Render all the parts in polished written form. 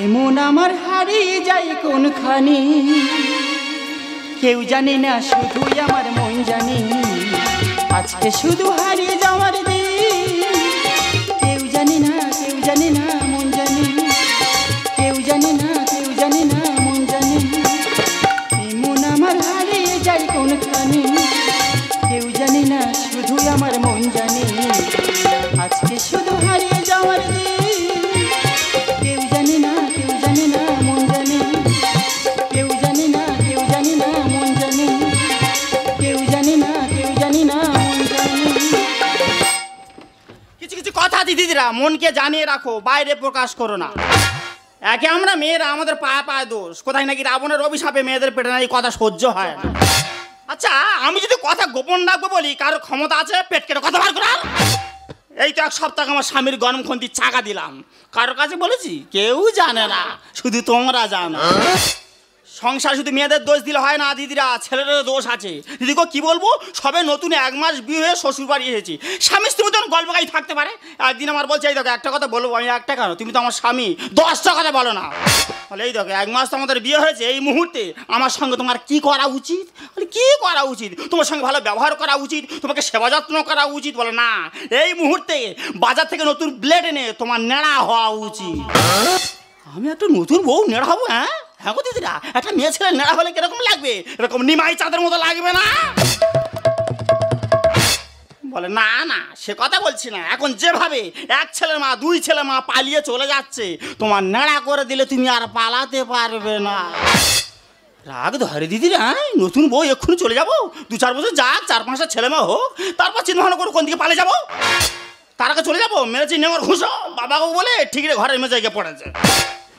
এমন আমার হারিয়ে যায় কোনখানি, কেউ জানে না শুধুই আমার মন জানে। আজকে শুধু হারিয়ে যাওয়ার দিন, কেউ জানে না, কেউ জানে না মন জানে, কেউ জানে না, কেউ জানে না মন জানে। এমন আমার হারিয়ে যায় কোনখানি, কেউ জানে না শুধুই আমার মন জানে। আজকে শুধু হারিয়ে যাওয়ার দিন, কেউ জানে না, কেউ জানে না মন জানে, কেউ জানে না, কেউ জানে না মন জানে, কেউ জানে না, কেউ জানে না মন জানে। কিছু কিছু কথা দিদিরা মনকে জানিয়ে রাখো, বাইরে প্রকাশ করো না। একে আমরা মেয়েরা, আমাদের পায়ে পায়ে দোষ। কোথায় নাকি রাবণের অভিশাপে মেয়েদের পেটে না এই কথা সহ্য হয় না। আচ্ছা, আমি যদি কথা গোপন রাখবো বলি, কারো ক্ষমতা আছে পেট কেটে কথা বার করার? এই তো 1 সপ্তাহ আমার স্বামীর গরম খন্তি চাকা দিলাম, কারোর কাছে বলেছি? কেউ জানে না, শুধু তোমরা জানো। সংসার শুধু মেয়েদের দোষ দিলে হয় না দিদিরা, ছেলেদেরও দোষ আছে। দিদি গো কি বলবো, সবে নতুন 1 মাস বিয়ে হয়ে শ্বশুর বাড়ি এসেছি। স্বামী স্ত্রী তো গল্প গাই থাকতে পারে। একদিন আমার বলছে, এই দেখো একটা কথা বলবো। আমি একটা কেন, তুমি তো আমার স্বামী, 10টা কথা বলো না। বলে এই দেখো 1 মাস তো আমাদের বিয়ে হয়েছে, এই মুহূর্তে আমার সঙ্গে তোমার কি করা উচিত? বলে কি করা উচিত? তোমার সঙ্গে ভালো ব্যবহার করা উচিত, তোমাকে সেবা যত্ন করা উচিত। বলে না, এই মুহূর্তে বাজার থেকে নতুন ব্লেড এনে তোমার নেড়া হওয়া উচিত। আমি একটা নতুন বউ নেড়া হবো? হ্যাঁ হ্যাঁ গো দিদিরা, একটা মেয়ে ছেলে নেড়া হলে কিরকম লাগবে? এরকম নিমাই চাঁদের মতো লাগবে না? বলে না না, সে কথা বলছি না। এখন যেভাবে 1 ছেলের মা 2 ছেলের মা পালিয়ে চলে যাচ্ছে, তোমার নেড়া করে দিলে তুমি আর পালাতে পারবে না। রাগ ধরে দিদিরা, নতুন বউ এক্ষুনি চলে যাবো, 2-4 বছর যাক, 4-5টা ছেলে মেয়ে হোক, তারপর চিন্তা ভাবনা করে কোন দিকে পালিয়ে যাবো। তার আগে চলে যাবো মেরেছি নেওয়ার ঘুষো বাবাকে বলে ঠিক রে ঘরের মেঝে গিয়ে পড়েছে।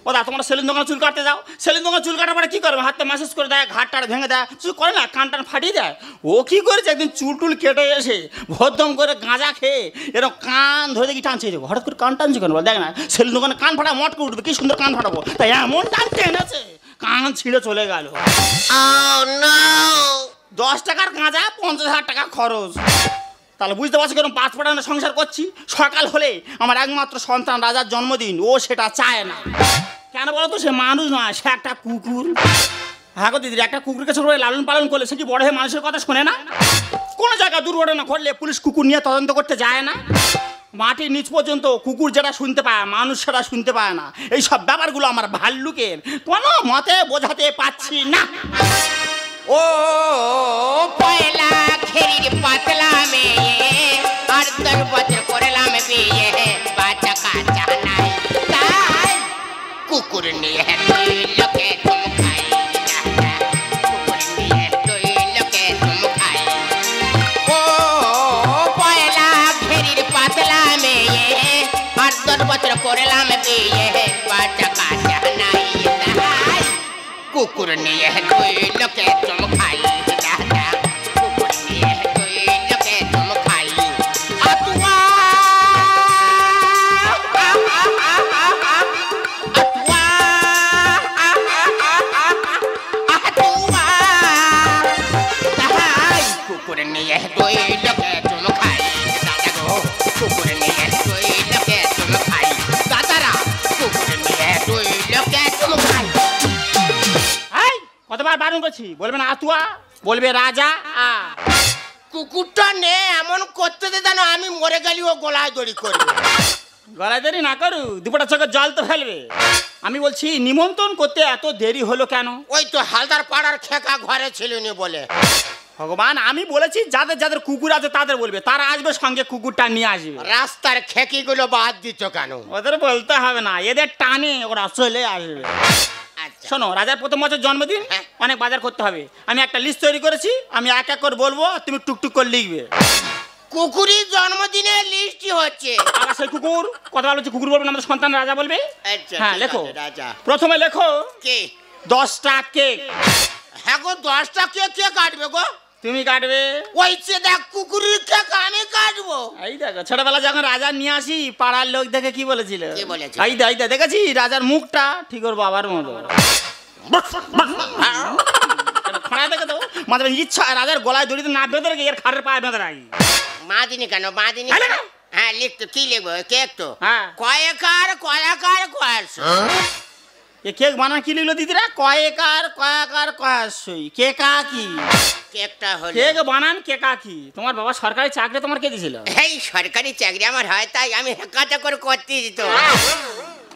ও দা তোমরা সেলুন দোকানে চুল কাটতে যাও, সেলুন দোকানে চুল কাটার পরে কী করবে? হাতটা ম্যাসেজ করে দেয়, ঘাট টাট ভেঙে দেয়, কিছু করে না, কান টান ফাটিয়ে দেয়। ও কী করেছে, একদিন চুল টুল কেটে এসে ভদ্রম করে গাঁজা খেয়ে এরকম কান ধরে দেখি টানছে। হঠাৎ করে কান টানছে কেন? দেখ না সেলুন দোকানে কান ফাটা মটকে উঠবে, কি সুন্দর কান ফাটাবো, তাই এমন টান টেনেছে কান ছিঁড়ে চলে গেল। 10 টাকার গাঁজা 50,000 টাকা খরচ। তাহলে বুঝতে পারছি কেরকম 5 পাঠানো সংসার করছি। সকাল হলে আমার একমাত্র সন্তান রাজার জন্মদিন, ও সেটা চায় না। কেন বলো তো? সে মানুষ নয়, সে একটা কুকুর। হ্যাঁ গো দিদি, একটা কুকুরকে ছোট করে লালন পালন করলে সে কি বড় হয়ে মানুষের কথা শোনে না? কোনো জায়গায় দুর্ঘটনা ঘটলে পুলিশ কুকুর নিয়ে তদন্ত করতে যায় না। মাটির নিচ পর্যন্ত কুকুর যেটা শুনতে পায়, মানুষ সেটা শুনতে পায় না। এই সব ব্যাপারগুলো আমার ভাল্লুকের কোনো মতে বোঝাতে পারছি না। ও পয়লা খেরির পাতলা মেয়ে, আর 10 বছর করলাম বিয়ে, বাচ্চা কাচ্চা নাই, তাই কুকুর নিয়ে 2 লোকে তুম খাই, কুকুর নিয়ে 2 লোকে তুম খাই। ও পয়লা খেরির পাতলা মেয়ে, আর 10 বছর করলাম বিয়ে, বাচ্চা কাচ্চা নাই, তাই কুকুর নিয়ে 2 লোকে তুম খাই, কুকুর নিয়ে 2 লোকে তুম খাই। আতুয়া আতুয়া আতুয়া, তাই কুকুর নিয়ে 2 লোকে তুম খাই। দাদা গো কুকুর নিয়ে 2 লোকে তুম খাই, দাদারা কুকুর নিয়ে 2 লোকে তুম খাই। কতবার বারণ করছি, বলবে না আতুয়া, বলবে রাজা। কুকুরটা নে এমন করতে দে যেন আমি মরে গেলি ও গলায় দড়ি করবে। গলায় দেরি না করু, দুপুরটা চোখে জল তো ফেলবে। আমি বলছি নিমন্ত্রণ করতে এত দেরি হলো কেন? ওই তো হালদার পাড়ার খেকা ঘরে ছিল নি বলে। ভগবান, আমি বলেছি যাদের যাদের কুকুর আছে তাদের বলবে, তারা আসবে, সঙ্গে কুকুরটা নিয়ে আসবে। রাস্তার খেকিগুলো বাদ দিচ্ছ কেন? ওদের বলতে হবে না, এদের টানে ওরা চলে আসবে। আচ্ছা শোনো, রাজার 1ম বছর জন্মদিন, অনেক বাজার করতে হবে। আমি একটা লিস্ট তৈরি করেছি, আমি এক এক করে বলবো, তুমি টুকটুক করে লিখবে। কুকুরের জন্মদিনের লিস্টই হচ্ছে। আবার সেই কুকুর কথা বলছি, কুকুর বলবে না, আমাদের সন্তান রাজা বলবে। আচ্ছা হ্যাঁ লেখো, রাজা। প্রথমে লেখো কে? 10টা কেক। হ্যাঁ গো 10টা কেক কে কাটবে গো? তুমি কাটবে। ওই সে দেখ কুকুরের কেক আমি কাটবো। এই দেখো, ছোটবেলা যখন রাজা নিয়ে আসি, পাড়ার লোক দেখে কি বলেছিল? কি বলেছিল? এই দা দেখেছি রাজার মুখটা ঠিক ওর বাবার মতো। খড়া দেখে তো মাঝে মাঝে ইচ্ছা রাজার গলায় দড়িতে না বেঁধে রেখে এর খাটের পায়ে বেঁধে রাখি। মাদিনী কেন? মাদিনী হ্যাঁ লিখতো, কি লিখবো? কেক তো হ্যাঁ। কয়েকার কয়েকার কয়েকশো। এ কেক বানান কি লিখলো দিদিরা? কয়েকার কয়াকার কয়াশই কেকা কি? কেকটা হলো কেক বানান কেকা কি? তোমার বাবা সরকারি চাকরি তোমার কে দিয়েছিল? এই সরকারি চাকরি আমার হয়, তাই আমি কাটা করে করতে দিত।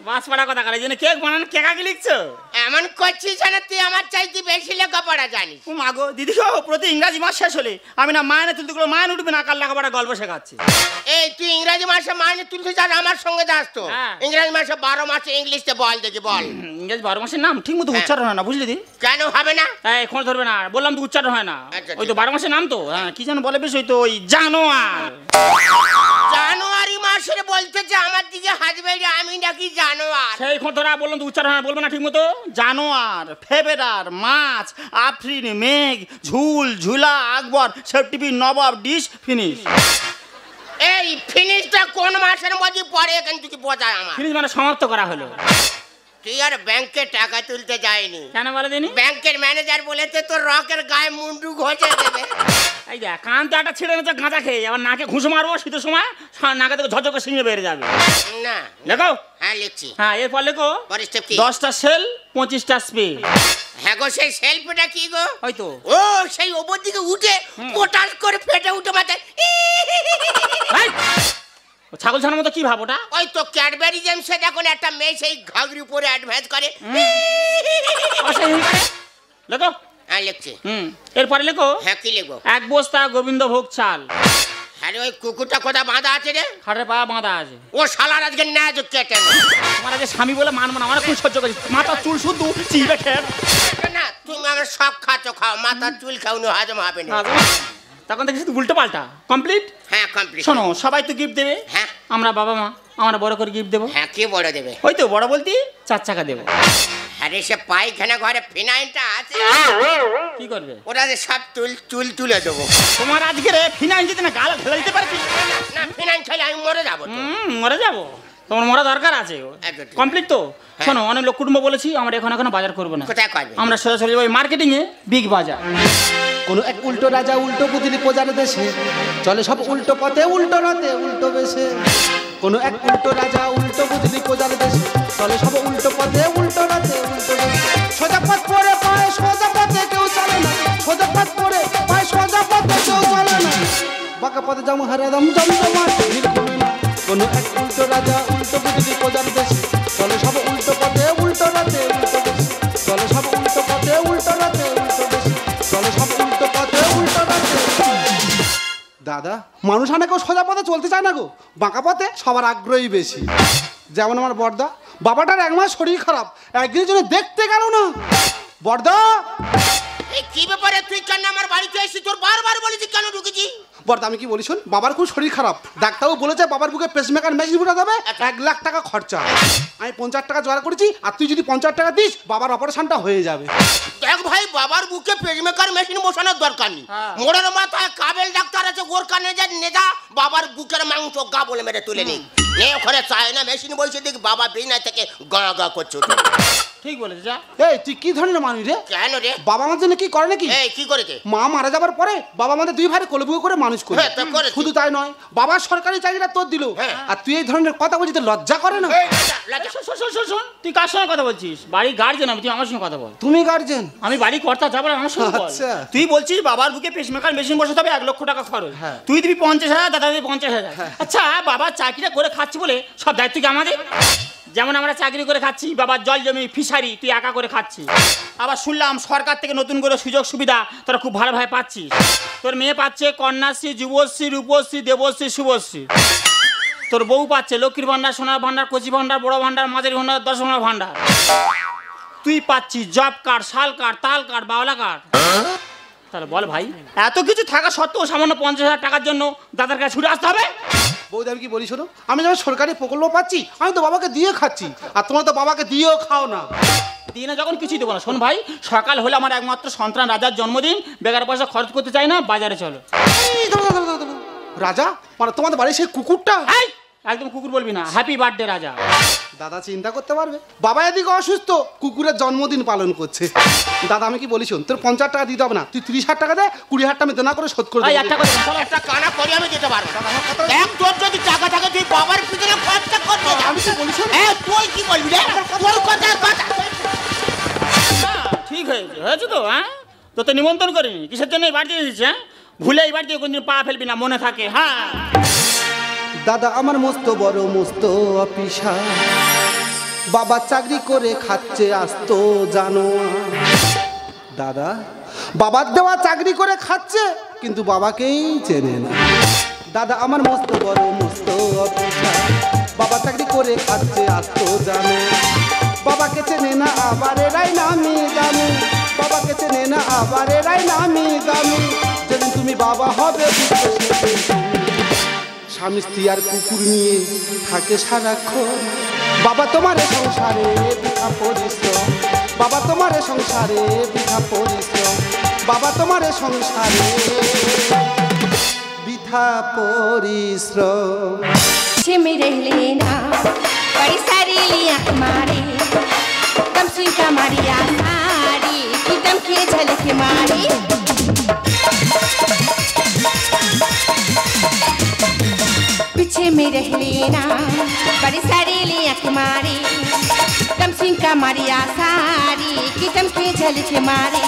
বাস পড়া কথা কার জন্য কেক বানান কেকা কি লিখছো? এমন করছিস যেন তুই আমার চাইতে বেশি লেখাপড়া জানিস। ও মাগো দিদি গো, প্রতি ইংরাজি মাস শেষ হলে আমি না মায়নে তুলতে গেলে মায়নে উঠবে না, কাল লেখাপড়া গল্প শেখাচ্ছি। এই তুই ইংরাজি মাসে মাইনে তুলতে যাস, আমার সঙ্গে যাস তো। হ্যাঁ। ইংরাজি মাসে 12 মাসে ইংলিশে বল দেখি বল। ইংরেজি 12 মাসের নাম ঠিক মতো হ্যাঁ। উচ্চারণ হয় না, বুঝলি দি? কেন হবে না? এই খোঁজ ধরবে না, বললাম তো উচ্চারণ হয় না। আচ্ছা, ওই তো 12 মাসের নাম তো, হ্যাঁ কি যেন বলে বেশ, ওই তো ওই জানোয়ার। জানুয়ারি মাসের বলতেছে আমার দিকে হাসবে, আমি নাকি জানোয়ার। সেই খোঁজ ধরা, বললাম তো উচ্চারণ হয় না, বলবে না ঠিক মতো। জানোয়ার, ফেবেরার, মাছ, আফরিন, মেঘ, ঝুল, ঝুলা, আকবর, সেফটিপি, নবাব, ডিশ, ফিনিশ। এই ফিনিশটা কোন মাসের মধ্যে পড়ে এখান থেকে বোঝায় আমার। ফিনিশ মানে সমাপ্ত করা হলো। তুই আর ব্যাংকে টাকা তুলতে যায়নি? কেন বলে দিনি? ব্যাংকের ম্যানেজার বলেছে তোর রকের গায়ে মুন্ডু ঘষে দেবে। এই দেখ কানতে একটা ছিঁড়ে নিতে গাঁজা খেয়ে আবার নাকে ঘুষো মারবো শীতের সময়, নাকে থেকে ঝকঝকে সিংহে বেড়ে যাবে। না লেখো। হ্যাঁ লিখছি। হ্যাঁ এরপর লেখো পরের স্টেপ কি? 10টা সেল 25টা স্প্রে। হ্যাঁ গো, সেই সেলফিটা কি গো? হয়তো ও সেই ওপর দিকে উঠে পোটাস করে ফেটে উঠে মাথায়। ছাগল ছানার মতো কি ভাব ওটা? ওই তো ক্যাডবেরি জেমসে দেখুন একটা মেয়ে সেই ঘাগরি পরে অ্যাডভান্স করে। লেখো। হ্যাঁ লিখছি। এরপরে লেখো। হ্যাঁ কি লিখবো? 1 বস্তা গোবিন্দভোগ চাল। হ্যাঁ ওই কুকুরটা কোথা বাঁধা আছে রে? খাটের পা বাঁধা আছে। ও শালার আজকে ন্যায় তো কেটে না। তোমার আগে স্বামী বলে মানবো না, আমার খুব সহ্য করছি। মাথা চুল শুদ্ধ চিবে খেয়ে না তুমি আমার সব খাচ্ছ, খাও, মাথার চুল খাওনি হজম হবে না। তখন দেখি শুধু উল্টো পাল্টা। কমপ্লিট? হ্যাঁ কমপ্লিট। শোনো, সবাই তো গিফট দেবে। হ্যাঁ আমরা বাবা মা আমরা বড় করে গিফট দেবো। হ্যাঁ কি বড় দেবে? ওই তো বড় বলতে 4 চাকা দেবো। আরে সে পায়খানা ঘরে ফিনাইলটা আছে, কি করবে? ওটা যে সব চুল তুলে দেবো। তোমার আজকে রে ফিনাইল যদি না গাল ঢেলে দিতে পারছি না ফিনাইল খেলে আমি মরে যাবো তো। মরে যাবো। তোমার মরা দরকার আছে। একদম ঠিক। কমপ্লিট তো? শোনো, অনেক লোক কুটুম্ব বলেছি আমরা এখনো বাজার করবো না। কোথায় করবে? আমরা সরাসরি ওই মার্কেটিং এ বিগ বাজার। কোন এক উল্টো রাজা উল্টো বুদ্ধি প্রজার দেশে চলে সব উল্টো পথে উল্টো রাতে উল্টো বেশে। কোন এক উল্টো রাজা উল্টো বুদ্ধি প্রজার দেশে চলে সব উল্টো পথে উল্টো রাতে উল্টো বেশে। সোজা পথ পড়ে পায় সোজা পথে কেউ চলে না, সোজা পথ পড়ে পায় সোজা পথে কেউ চলে না। বাঁকা পথে যেমন হারাদাম জমজমাট ভিড় কমে না। কোন এক উল্টো রাজা উল্টো বুদ্ধি প্রজার দেশে চলে সব উল্টো পথে উল্টো রাতে উল্টো বেশে। চলে সব উল্টো পথে উল্টো রাতে উল্টো বেশে। চলে সব উল্টো পথে উল্টো রাতে। দাদা মানুষ অনেকেও সোজা পথে চলতে চায় না গো, বাঁকা পথে সবার আগ্রহী বেশি। যেমন আমার বড়দা, বাবাটার 1 মাস শরীর খারাপ, একদিনের জন্য দেখতে গেল না। বড়দা এই কি ব্যাপারে তুই কেন আমার বাড়িতে এসেছিস? তোর বারবার বলেছি কেন ঢুকেছি? বড়দা আমি কি বলি শোন, বাবার খুব শরীর খারাপ, ডাক্তারও বলেছে বাবার বুকে পেসমেকার মেশিন ফুটাতে হবে, 1 লাখ টাকা খরচা। আমি 50 টাকা জোগাড় করেছি, আর তুই যদি 50 টাকা দিস বাবার অপারেশনটা হয়ে যাবে। দেখ ভাই, বাবার বুকে পেসমেকার মেশিন বসানোর দরকার নেই। মোড়ের মাথায় কাবেল ডাক্তার আছে, ওর কানে যা নেজা বাবার বুকের মাংস গা বলে মেরে তুলে নি। নে ওখানে চায় না মেশিন বসে দেখি বাবা বিনা থেকে গা গা করছে। ঠিক বলেছে যা। এই তুই কি ধরনের মানুষ রে? কেন রে? বাবা আমার জন্য কি করে নাকি? এই কি করেছে? মা মারা যাবার পরে বাবা আমাদের 2 ভাইয়ের কোলবুকে করে মানুষ করে। হ্যাঁ, তা করেছে। শুধু তাই নয়, বাবার সরকারি চাকরিটা তোর দিল, হ্যাঁ। আর তুই এই ধরনের কথা বলছিস, তোর লজ্জা করে না? এই, লজ্জা। শোন, তুই কার সঙ্গে কথা বলছিস? বাড়ির গার্জেন আমি, তুই আমার সঙ্গে কথা বল। তুমি গার্জেন? আমি বাড়ি কর্তা, যাবার আমার সঙ্গে বল। আচ্ছা। তুই বলছিস বাবার বুকে পেসমেকার মেশিন বসাতে হবে, 1 লক্ষ টাকা খরচ। হ্যাঁ। তুই দিবি 50,000, দাদা দিবি 50,000। আচ্ছা, বাবার চাকরিটা করে খাচ্ছি বলে সব দায়িত্ব কি আমাদের? যেমন আমরা চাকরি করে খাচ্ছি, বাবার জল জমি ফিশারি তুই একা করে খাচ্ছিস। আবার শুনলাম সরকার থেকে নতুন করে সুযোগ সুবিধা তোরা খুব ভালোভাবে পাচ্ছিস। তোর মেয়ে পাচ্ছে কন্যাশ্রী, যুবশ্রী, রূপশ্রী, দেবশ্রী, শুভশ্রী। তোর বউ পাচ্ছে লক্ষ্মীর ভান্ডার, সোনার ভান্ডার, কচি ভান্ডার, বড় ভান্ডার, মাঝারি ভান্ডার, 10 ভান্ডার ভান্ডার। তুই পাচ্ছিস জব কার্ড, শাল কার্ড, তাল কার্ড, বাওলা কার্ড। তাহলে বল ভাই, এত কিছু থাকা সত্ত্বেও সামান্য 50,000 টাকার জন্য দাদার কাছে ছুটে আসতে হবে? বৌদি আমি কি বলি শোনো, আমি যখন সরকারি প্রকল্প পাচ্ছি আমি তো বাবাকে দিয়ে খাচ্ছি, আর তোমরা তো বাবাকে দিয়েও খাও না। দিনে যখন কিছুই দেবো না। শোন ভাই, সকাল হলে আমার একমাত্র সন্তান রাজার জন্মদিন, বেকার পয়সা খরচ করতে চাই না, বাজারে চলো। এই দাঁড়াও, দাঁড়াও, দাঁড়াও, দাঁড়াও। রাজা মানে তোমাদের বাড়ির সেই কুকুরটা? এই, একদম কুকুর বলবি না, হ্যাপি বার্থডে রাজা। দাদা চিন্তা করতে পারবে, বাবা এদিকে অসুস্থ, কুকুরের জন্মদিন পালন করছে। দাদা আমি কি বলি শোন, তোর 50 টাকা দিতে হবে না, তুই 30,000 টাকা দে, 20,000 আমি দেনা করে শোধ করে এই দেবো। একটা কথা চলো। একটা কানা করি আমি দিতে পারবো না। দেখ তোর যদি টাকা থাকে তুই বাবার পিছনে খরচা করতে। আমি কি বলি শোন, তুই কি বলবি রে? তোর কথা হয়েছে তো হ্যাঁ? তো নিমন্ত্রণ করিনি, কিসের জন্য এই বাড়িতে এসেছি? হ্যাঁ, ভুলে এই বাড়িতে কোনদিন পা ফেলবি না, মনে থাকে। হ্যাঁ দাদা আমার মস্ত বড় মস্ত অফিসার, বাবা চাকরি করে খাচ্ছে আসতো জানো। দাদা বাবার দেওয়া চাকরি করে খাচ্ছে, কিন্তু বাবাকেই চেনে না। দাদা আমার মস্ত বড় মস্ত অফিসার, বাবা চাকরি করে খাচ্ছে আসতো জানো। বাবাকে চেনে না আবার এরাই নামি দামি, বাবাকে চেনে না আবার এরাই নামি দামি। যেদিন তুমি বাবা হবে স্বামী স্ত্রী আর কুকুর নিয়ে থাকে সারাক্ষণ। বাবা তোমার সংসারে বৃথা পরিশ্রম, বাবা তোমার সংসারে বৃথা পরিশ্রম, বাবা তোমার সংসারে বৃথা পরিশ্রम। में रह लेना बड़ी सारी लिया मारे, दम सिंह का मारिया सारी की दम के झलक मारी। पीछे में रह लेना बड़ी सारी लिया मारे, दम सिंह का मारिया सारी की दम के झलक मारे।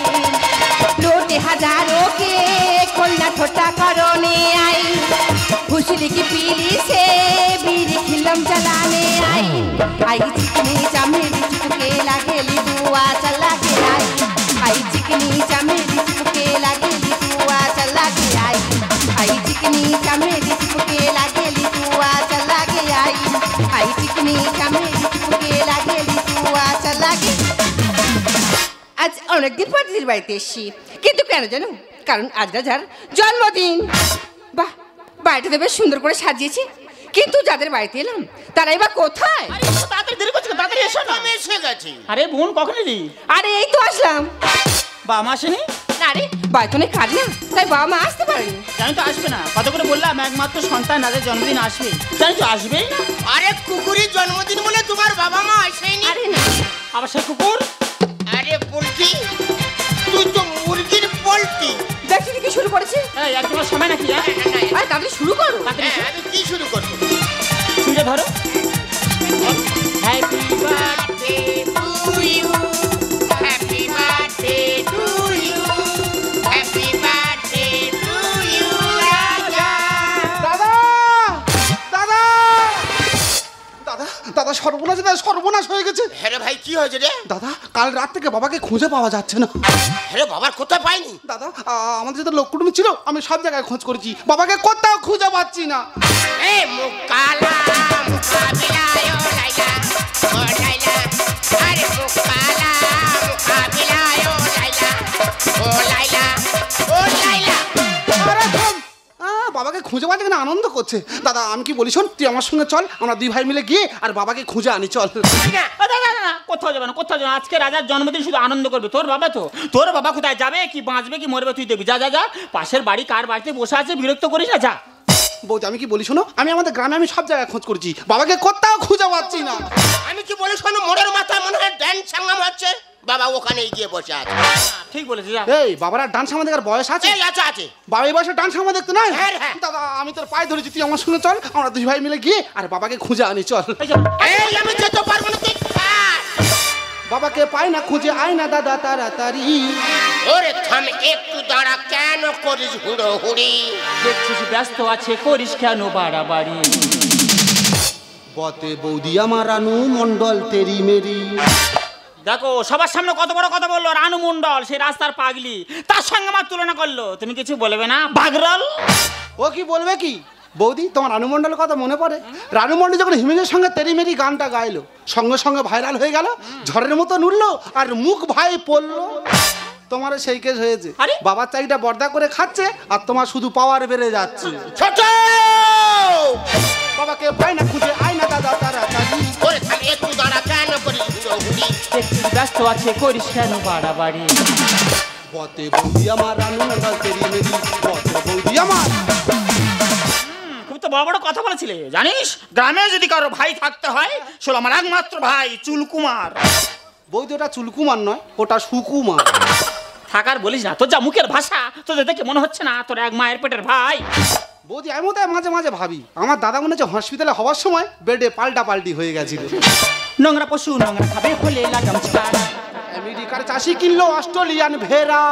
लौटे हजारों के खोलना छोटा करोने आई, भूसरी की पीली से बीड़ी खिलम जलाने आई। आई चिकनी चमेली चुपके लागेली दुआ चला के आई, आई चिकनी चमेली चुपके लागेली दुआ चला के आई, आई चिकनी चमेली चुपके लागेली दुआ चला के आई, आई चिकनी चमेली चुपके लागेली दुआ चला के। আজ অনেকদিন পর দিদির বাড়িতে এসেছি, কিন্তু কেন জানো? কারণ আজ রাজার জন্মদিন। বাহ, বাড়িটা বেশ সুন্দর করে সাজিয়েছি, কিন্তু যাদের বাড়িতে এলাম তারাই বা কোথায়? তাড়াতাড়ি দেরি করছে, তাড়াতাড়ি এসো না। আমি এসে গেছি। আরে বোন কখন এলি? আরে এই তো আসলাম। বাবা মা আসেনি? না রে, বাড়িতে অনেক কাজ না, তাই বাবা মা আসতে পারেনি। জানি তো আসবে না, কত করে বললাম একমাত্র সন্তান যাদের জন্মদিন আসবে, জানি তো আসবেই না। আরে কুকুরের জন্মদিন বলে তোমার বাবা মা আসেনি? আরে না, আবার সে কুকুর? আরে পোল্ট্রি, তুই তো মুরগির পোল্ট্রি। দেখছি কি শুরু করেছে। এই একদম সময় নাকি? আরে তাহলে শুরু করো। আমি কি শুরু করবো? শুনে ধরো। Happy birthday to you, happy birthday to you, happy birthday to you Raja. দাদা দাদা দাদা দাদা সর্বনাশ, দাদা সর্বনাশ হয়ে গেছে। হ্যাঁ রে ভাই, কি হয়েছে রে? দাদা কাল রাত থেকে বাবাকে খুঁজে পাওয়া যাচ্ছে না। হ্যাঁ বাবার কোথায় পাইনি? দাদা আমাদের যেটা লোক কুটুম্ব ছিল, আমি সব জায়গায় খোঁজ করেছি, বাবাকে কোথাও খুঁজে পাচ্ছি না। এ মুকালা মুকাবিলায় ও লাইলা, ও লাইলা, আরে মুকালা মুকাবিলায় ও লাইলা, ও লাইলা, ও লাইলা। আরে থাম। বাবাকে খুঁজে পাচ্ছে কিনা আনন্দ করছে। দাদা আমি কি বলি শোন, তুই আমার সঙ্গে চল, আমরা দুই ভাই মিলে গিয়ে আর বাবাকে খুঁজে আনি, চল। না, কোথাও যাবে না, কোথাও যাবে না। আজকে রাজার জন্মদিন শুধু আনন্দ করবে। তোর বাবা তো, তোর বাবা কোথায় যাবে, কি বাঁচবে কি মরবে তুই দেখবি। যা যা যা, পাশের বাড়ি কার বাড়িতে বসে আছে, বিরক্ত করিস না, যা। বৌদি আমি কি বলি শোনো, আমি আমাদের গ্রামে আমি সব জায়গায় খোঁজ করেছি, বাবাকে কোথাও খুঁজে পাচ্ছি না। আমি কি বলি শোনো, মোড়ের মাথায় মনে হয় ড্যান্স সাঙ্গাম হচ্ছে, বাবা ওখানে গিয়ে বসে আছে। ঠিক বলেছিস, যা। এই বাবার আর ডান্স সামা দেখার বয়স আছে? এই আছে আছে। বাবা এই বয়সে ডান্স সামা দেখতে নাই? হ্যাঁ, হ্যাঁ। দাদা আমি তোর পায়ে ধরেছি, তুই আমার সঙ্গে চল, আমরা দুই ভাই মিলে গিয়ে আর বাবাকে খুঁজে আনি, চল। এই যা। এই আমি যেতে পারবো না, তুই থাক। বাবাকে পাই না, খুঁজে আয় না দাদা তাড়াতাড়ি। ওরে থাম একটু দাঁড়া, কেন করিস হুড়োহুড়ি? দেখছিস ব্যস্ত আছে, করিস কেন বাড়াবাড়ি? বতে বৌদি আমার রানু মন্ডল তেরি মেরি। দেখো সবার সামনে কত বড় কথা বললো, রানু মন্ডল, সেই রাস্তার পাগলি, তার সঙ্গে আমার তুলনা করলো। তুমি কিছু বলবে না বাগরল? ও কি বলবে কি? বৌদি তোমার রানু মন্ডলের কথা মনে পড়ে? রানু মন্ডল যখন হিমেশের সঙ্গে তেরি মেরি গানটা গাইলো, সঙ্গে সঙ্গে ভাইরাল হয়ে গেল, ঝড়ের মতো উঠলো আর মুখ ভাই পড়লো। তোমার সেই কেস হয়েছে, আরে? বাবার চাকরিটা বর্দা করে খাচ্ছে আর তোমার শুধু পাওয়ার বেড়ে যাচ্ছে। ছোট বাবাকে পাই না, খুঁজে আয় না দাদা তাড়াতাড়ি। ওরে থাম একটু দাঁড়া, কেন করিস হুড়োহুড়ি? দেখছিস ব্যস্ত আছে, করিস কেন বাড়াবাড়ি? বতে বৌদি আমার রানু মন্ডল তেরি মেরি, বতে বৌদি আমার। খুব তো বড় বড় কথা বলেছিলে, জানিস গ্রামে যদি কারো ভাই থাকতে হয়, শোনো আমার একমাত্র ভাই চুলকুমার। বৌদি ওটা চুলকুমার নয়, ওটা সুকুমার। থাকার বলিস না, তোর যা মুখের ভাষা, তোদের দেখে মনে হচ্ছে না তোর এক মায়ের পেটের ভাই। বৌদি আমি তো মাঝে মাঝে ভাবি, আমার দাদা মনে হচ্ছে হসপিটালে হওয়ার সময় বেডে পাল্টা পাল্টি হয়ে গেছিল। নোংরা পশু নোংরা খাবে, হলে লাগাম ছাড়। আমেরিকার চাষি কিনলো অস্ট্রেলিয়ান ভেড়া।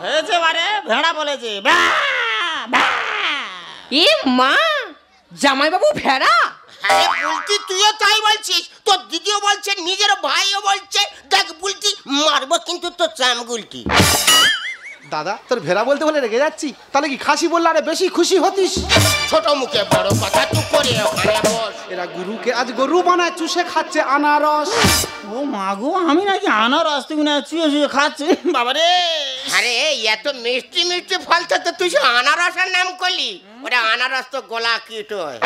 হয়েছে বারে ভেড়া বলেছে ব্যা, ব্যা। এ মা, জামাইবাবু ভেড়া? আরে বুলটি তুইও তাই বলছিস, তোর দিদিও বলছে, নিজের ভাইও বলছে। দেখ বুলটি, মারবো কিন্তু তোর চাম গুলটি। দাদা তোর ভেড়া বলতে বলে রেগে যাচ্ছি, তাহলে কি খাসি বললে আরে বেশি খুশি হতিস? ছোট মুখে বড় কথা, তুই করে ওখানে বস। এরা গুরুকে আজ গরু বানায় চুষে খাচ্ছে আনারস। ও মাগো, আমি নাকি আনারস, তুমি না চুয়ে চুয়ে খাচ্ছি বাবারে। আরে এত মিষ্টি মিষ্টি ফল তো তুই সে আনারসের নাম করলি? ওটা আনারস তো গোলা কিট হয়।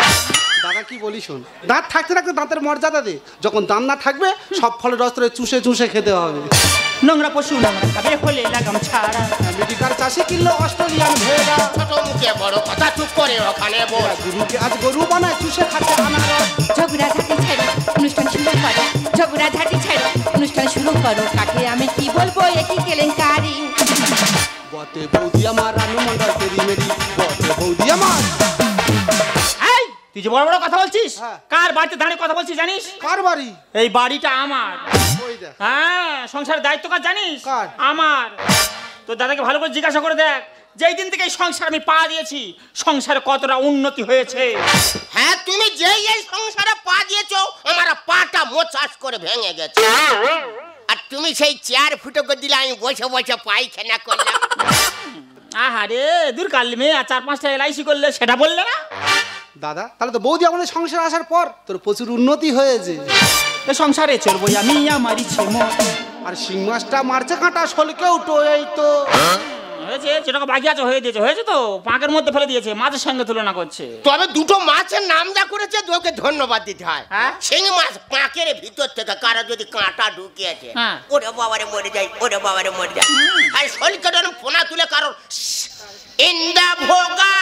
দাদা কি বলি শোন, দাঁত থাকতে থাকতে দাঁতের মর্যাদা দে, যখন দাঁত না থাকবে সব ফলের রস তোরে চুষে চুষে খেতে হবে। নোংরা পশু নোংরা খাবে হলে লাগাম ছাড়া। আমেরিকার চাষি কিনলো অস্ট্রেলিয়ান ভেড়া। ছোট মুখে বড় কথা, চুপ করে ওখানে বস। গুরুকে আজ গরু বানায় চুষে খাচ্ছে আনারস। ঝগড়া ঝাঁটি ছেড়ো, অনুষ্ঠান শুরু করো। ঝগড়া ঝাঁটি ছেড়ো, অনুষ্ঠান শুরু করো। কাকে আমি কি বলবো, একই কেলেঙ্কারি। বতে বৌদি আমার রানু মন্ডল তেরি মেরি, বতে বৌদি আমার। এই তুই যে বড় বড় কথা বলছিস, হ্যাঁ। কার বাড়িতে দাঁড়িয়ে কথা বলছিস জানিস? কার বাড়ি? এই বাড়িটা আমার। ওই দেখ। হ্যাঁ, সংসারের দায়িত্ব কার জানিস? কার? আমার। তোর দাদাকে ভালো করে জিজ্ঞাসা করে দেখ, যেই দিন থেকে এই সংসার আমি পা দিয়েছি, সংসারে কতটা উন্নতি হয়েছে। হ্যাঁ, তুমি যেই এই সংসারে পা দিয়েছো, আমার পাটা মোচাস করে ভেঙে গেছে। আর তুমি সেই চেয়ার ফুটো করে দিলে, আমি বসে বসে পায়খানা করলাম। আহারে দূর কাল মেয়ে, আর 4-5টা এলআইসি করলে সেটা বললে না? দাদা তাহলে তো বৌদি আমাদের সংসার আসার পর তোর প্রচুর উন্নতি হয়েছে। এ সংসারে চলবো আমি আমারই ছেমো। আর শিং মাছটা মারছে কাঁটা শোলকে উঠো, এই তো হয়েছে, যেটাকে বাকি আছে হয়ে দিয়েছে, হয়েছে তো, পাঁকের মধ্যে ফেলে দিয়েছে, মাছের সঙ্গে তুলনা করছে। তবে দুটো মাছের নাম যা করেছে, তোকে ধন্যবাদ দিতে হয়। হ্যাঁ? শিং মাছ পাঁকের ভিতর থেকে কারো যদি কাঁটা ঢুকিয়েছে, হ্যাঁ। ওরে বাবারে মরে যায়, ওরে বাবারে মরে যায়। আর শোলকে যখন পোনা তুলে কারো ইন্দা ভোগা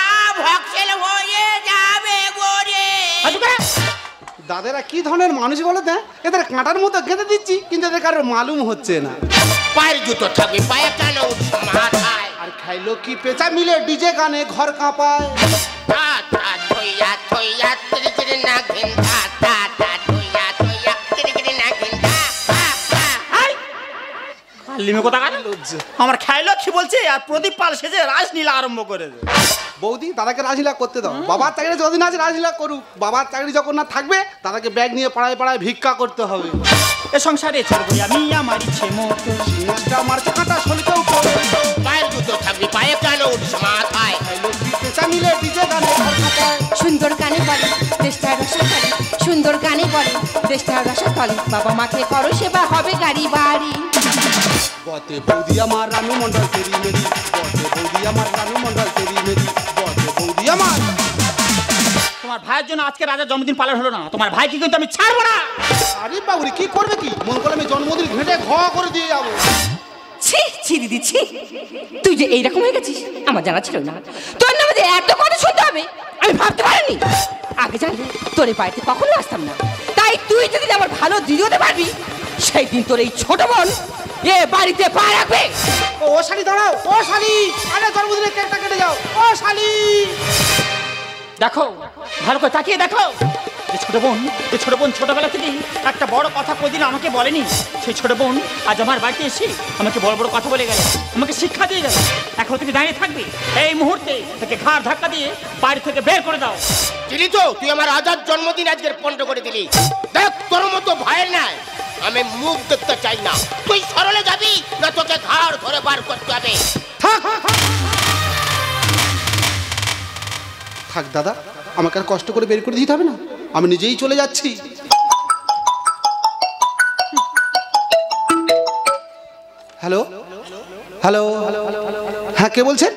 ভক্সেল হয়ে যাবে গোরে। দাদারা কি ধরনের মানুষ বলো তো, এদের কাঁটার মতো গেঁথে দিচ্ছি, কিন্তু এদের কারোর মালুম হচ্ছে না। পায়ের জুতো থাকবে পায়ে, কেন উঠছে মাথায়? আর খাইলো কি পেঁচা মিলে ডিজে গানে ঘর কাঁপায়। তা তা থইয়া থইয়া তিরি তিরি না ঘিন্তা, তা তা থইয়া থইয়া তিরি তিরি না ঘিন্তা। লিমে কোথা কার? লজ্জা। আমার খাইলো কি বলছে, আর প্রদীপ পাল সেজে রাজনীলা আরম্ভ করে দে। বৌদি দাদাকে রাজলীলা করতে দাও, বাবার চাকরি যতদিন আছে রাজলীলা করুক। বাবার চাকরি যখন না থাকবে, দাদাকে ব্যাগ নিয়ে পাড়ায় পাড়ায় ভিক্ষা করতে হবে। এ সংসারে চলবো আমি আমারই ছেমো। শিং মাছটা মারছে কাঁটা শোলকে উঠো, এই তো পায়ের জুতো থাকবে পায়ে, কেন উঠছে মাথায়? খাইলো কি পেঁচা মিলে ডিজে গানে ঘর কাঁপায়। সুন্দর গানে বলে দেশটার রসতলে, সুন্দর গানে বলে দেশটার রসতলে। বাবা মাকে করো সেবা, হবে গাড়ি বাড়ি। বতে বৌদি আমার রানু মন্ডল তেরি মেরি, বতে বৌদি আমার রানু মন্ডল তেরি মেরি, বতে বৌদি আমার। তোমার ভাইয়ের জন্য আজকে রাজার জন্মদিন পালন হলো না, তোমার ভাইকে কিন্তু আমি ছাড়বো না। আরে বাবুরি কি করবে কি, মন করলে আমি জন্মদিন ঘেঁটে ঘ করে দিয়ে যাবো। ছি ছি দিদি ছি, তুই যে এইরকম হয়ে গেছিস আমার জানা ছিল না। তোর নামে যে এত কথা শুনতে হবে আমি ভাবতে পারিনি। আগে জানলে তোর এই বাড়িতে কখনো আসতাম না। তাই তুই যদি আমার ভালো দিয়ে হতে পারবি, সেই দিন তোর এই ছোট বোন এ বাড়িতে পা রাখবে। ও শালি দাঁড়াও, ও শালি, আরে জন্মদিনের কেকটা কেটে যাও, ও শালি। দেখো ভালো করে তাকিয়ে দেখো, যে ছোট বোন ছোটবেলা থেকেই একটা বড় কথা কোনদিন আমাকে বলেনি, সেই ছোট বোন আজ আমার বাড়িতে এসে আমাকে বড় বড় কথা বলে গেল, আমাকে শিক্ষা দিয়ে গেল। এখন তুমি দাঁড়িয়ে থাকবে, এই মুহূর্তে তাকে ঘাড় ধাক্কা দিয়ে বাড়ি থেকে বের করে দাও। দিলি তো, তুই আমার আজাদ জন্মদিন আজকের পণ্ড করে দিলি। দেখ তোর মতো ভাইয়ের নাই আমি মুখ দেখতে চাই না। তুই সরলে যাবি না, তোকে ঘাড় ধরে বার করতে হবে। থাক দাদা, আমাকে আর কষ্ট করে বের করে দিতে হবে না, আমি নিজেই চলে যাচ্ছি। হ্যালো হ্যালো, হ্যাঁ কে বলছেন?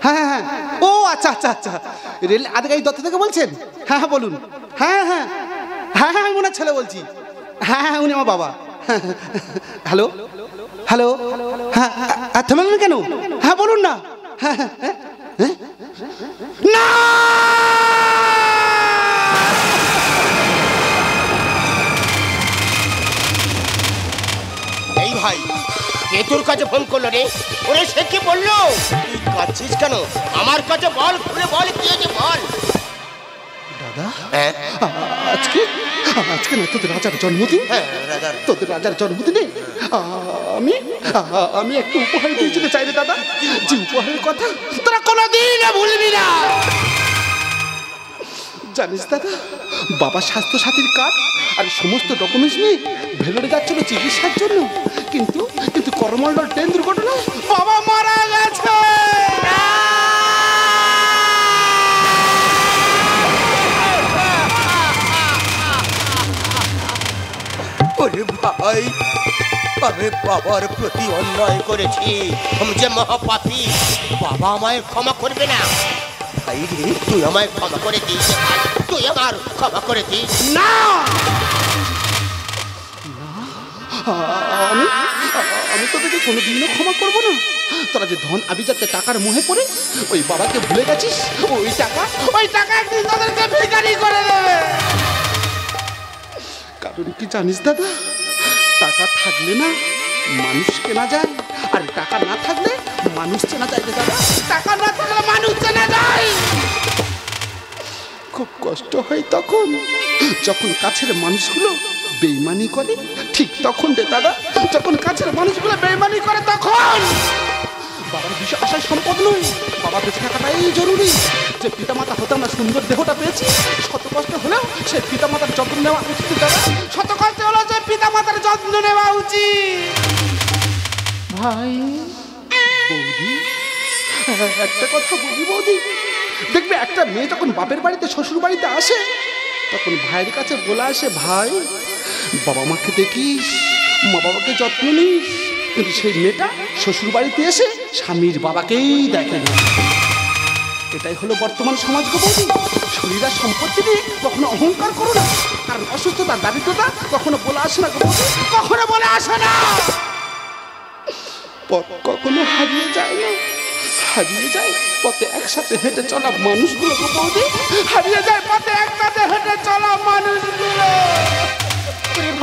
হ্যাঁ হ্যাঁ হ্যাঁ, ও আচ্ছা আচ্ছা আচ্ছা, রেল আধিকারিক দত্ত থেকে বলছেন? হ্যাঁ হ্যাঁ বলুন। হ্যাঁ হ্যাঁ হ্যাঁ হ্যাঁ, আমি ওনার ছেলে বলছি। হ্যাঁ হ্যাঁ, উনি আমার বাবা। হ্যালো হ্যালো, হ্যাঁ হ্যাঁ, থামলেন কেন? হ্যাঁ বলুন না। হ্যাঁ হ্যাঁ হ্যাঁ, না এই ভাই, কে তোর কাছে ফোন করলো রে? ওরে সে কি বললো? তুই কাঁদছিস কেন? আমার কাছে বল, খুলে বল, কি হয়েছে বল। দাদা হ্যাঁ, আজকে আজকে না তোদের রাজার জন্মদিন। হ্যাঁ রাজার। তোদের রাজার জন্মদিনে আমি একটু উপহার দিয়ে যেতে চাই রে দাদা। যে উপহারের কথা তোরা কোনোদিন ভুলবি না। জানিস দাদা, বাবা স্বাস্থ্য সাথীর কার্ড আর সমস্ত ডকুমেন্টস নিয়ে ভেলোরে যাচ্ছিল চিকিৎসার জন্য, কিন্তু করমণ্ডল ট্রেন দুর্ঘটনায় বাবা মারা গেছে। ওরে ভাই, আমি বাবার প্রতি অন্যায় করেছি, আমি যে মহাপাপী, বাবা আমায় ক্ষমা করবে না। ভাই রে, তুই আমায় ক্ষমা করে দিস, তুই আমার ক্ষমা করে দিস। না, আমি তোদেরকে কোনোদিনও ক্ষমা করবো না। তোরা যে ধন আভিজাত্যে টাকার মোহে পড়ে ওই বাবাকে ভুলে গেছিস, ওই টাকা একদিন তোদেরকে ভিখারি করে দেবে। কারণ কি জানিস দাদা, টাকা থাকলে না মানুষ কেনা যায়, আর টাকা না থাকলে মানুষ চেনা যায় দাদা। টাকা না থাকলে মানুষ চেনা যায়। খুব কষ্ট হয় তখন যখন কাছের মানুষগুলো বেইমানি করে। ঠিক তখন রে দাদা, যখন কাছের মানুষগুলো বেইমানি করে তখন বাবার বিষয় আশায় সম্পদ নয়, বাবা বেঁচে থাকাটাই জরুরি। যে পিতামাতা হতে আমরা সুন্দর দেহটা পেয়েছি, শত কষ্ট হলেও সে পিতামাতার যত্ন নেওয়া উচিত দাদা। শত কষ্ট হলেও যে পিতামাতার যত্ন নেওয়া উচিত। ভাই বৌদি, একটা কথা বলি বৌদি, দেখবে একটা মেয়ে যখন বাপের বাড়িতে শ্বশুর বাড়িতে আসে তখন ভাইয়ের কাছে বলে আসে, ভাই বাবা মাকে দেখিস, মা বাবাকে যত্ন নিস। কিন্তু সেই মেয়েটা শ্বশুর বাড়িতে এসে স্বামীর বাবাকেই দেখে না। এটাই হলো বর্তমান সমাজ গো বৌদি। শরীর আর সম্পত্তি নিয়ে কখনো অহংকার করো না, কারণ অসুস্থতা দারিদ্রতা কখনো বলে আসে না গো বৌদি, কখনো বলে আসে না। পথ কখনো হারিয়ে যায় না, হারিয়ে যায় পথে একসাথে হেঁটে চলা মানুষগুলো গো বৌদি, হারিয়ে যায় পথে একসাথে হেঁটে চলা মানুষগুলো।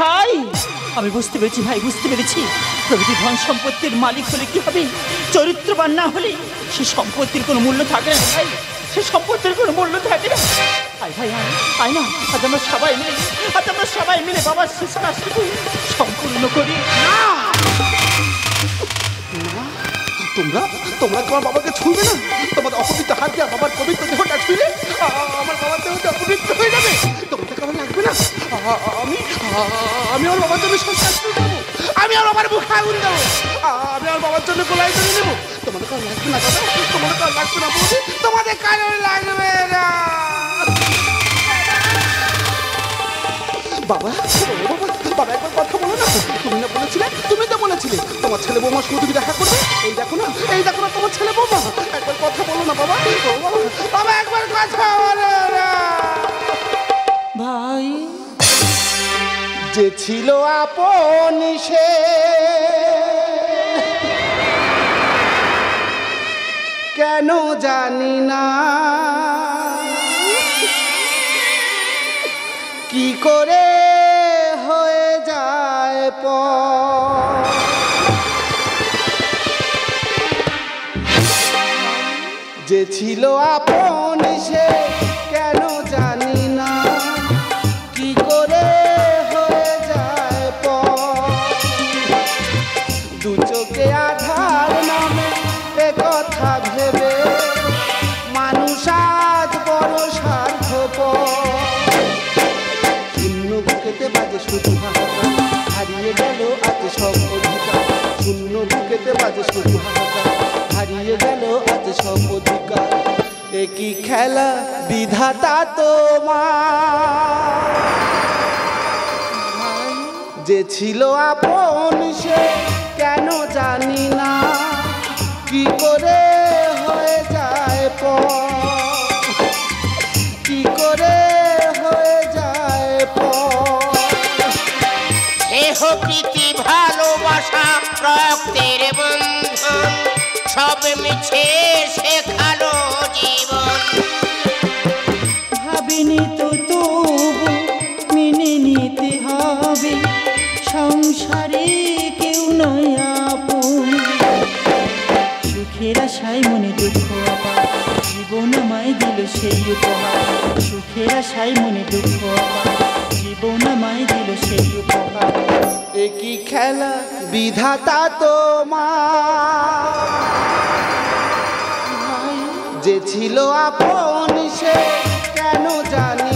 ভাই আমি বুঝতে পেরেছি, ভাই বুঝতে পেরেছি। প্রভৃতি ধন সম্পত্তির মালিক হলে কি হবে, চরিত্রবান না হলে সে সম্পত্তির কোনো মূল্য থাকে না ভাই, সে সম্পত্তির কোনো মূল্য থাকে না। আয় ভাই আয় না, আজ আমরা সবাই মিলে বাবার শেষ কাজটুকু সম্পূর্ণ করি। না, তোমরা তোমার বাবাকে ছুঁবে না। তোমাদের অপবিত্র হাত দিয়ে বাবার পবিত্র দেহটা ছুঁলে আমার বাবার দেহটা অপবিত্র হয়ে যাবে। তোমাদের কেমন লাগবে না? আমি আমার বাবার জন্য সংস্কার শুরু করবো, আমি আমার বাবার মুখে আগুন দেবো, আমি আমার বাবার জন্য গোলাই করে নেবো। তোমাদের কারণ লাগবে না দাদা, তোমাদের কারণ লাগবে না বৌদি, তোমাদের কারণ লাগবে না। বাবা একবার কথা বলো না। তুমি তো বলেছিলে তোমার ছেলে বৌমার সঙ্গে তুমি দেখা করবে। এই দেখো না তোমার ছেলে বৌমা। একবার কথা বলো না বাবা, বাবা একবার কথা বলো না। ভাই যে ছিল আপন সে কেন জানি না, কি করে হয়ে যায় পর। যে ছিল আপন সে কেন জানি না, কি করে হয়ে যায় পর। দু চোখে আধার নামে এ কথা ভেবে মানুষ আজ বড় স্বার্থপর। শূন্য বুকেতে বাজে শুধু হাহাকার, হারিয়ে গেল আজ সব অধিকার। শূন্য বুকেতে বাজে শুধু হাহাকার, হারিয়ে গেল আজ সব অধিকার। একই খেলা বিধাতা তোমার। যে ছিল আপন সে কেন জানি না, কি করে হয়ে যায় পর, কি করে হয়ে যায় পর। স্নেহ প্রীতি ভালোবাসা রক্তের বন্ধন, সব মিছে শেখালো জীবন। ভাবিনি তো তবু মেনে নিতে হবে, সংসারে কেউ নয় আপন। সুখের আশায় মনে দুঃখ আবার জীবন আমায় দিল সেই উপহার, সুখের আশায় মনে দুঃখ আবার, জীবন আমায় দিল সেই উপহার। একই খেলা বিধাতা তোমার, যে ছিল আপন সে কেন জানি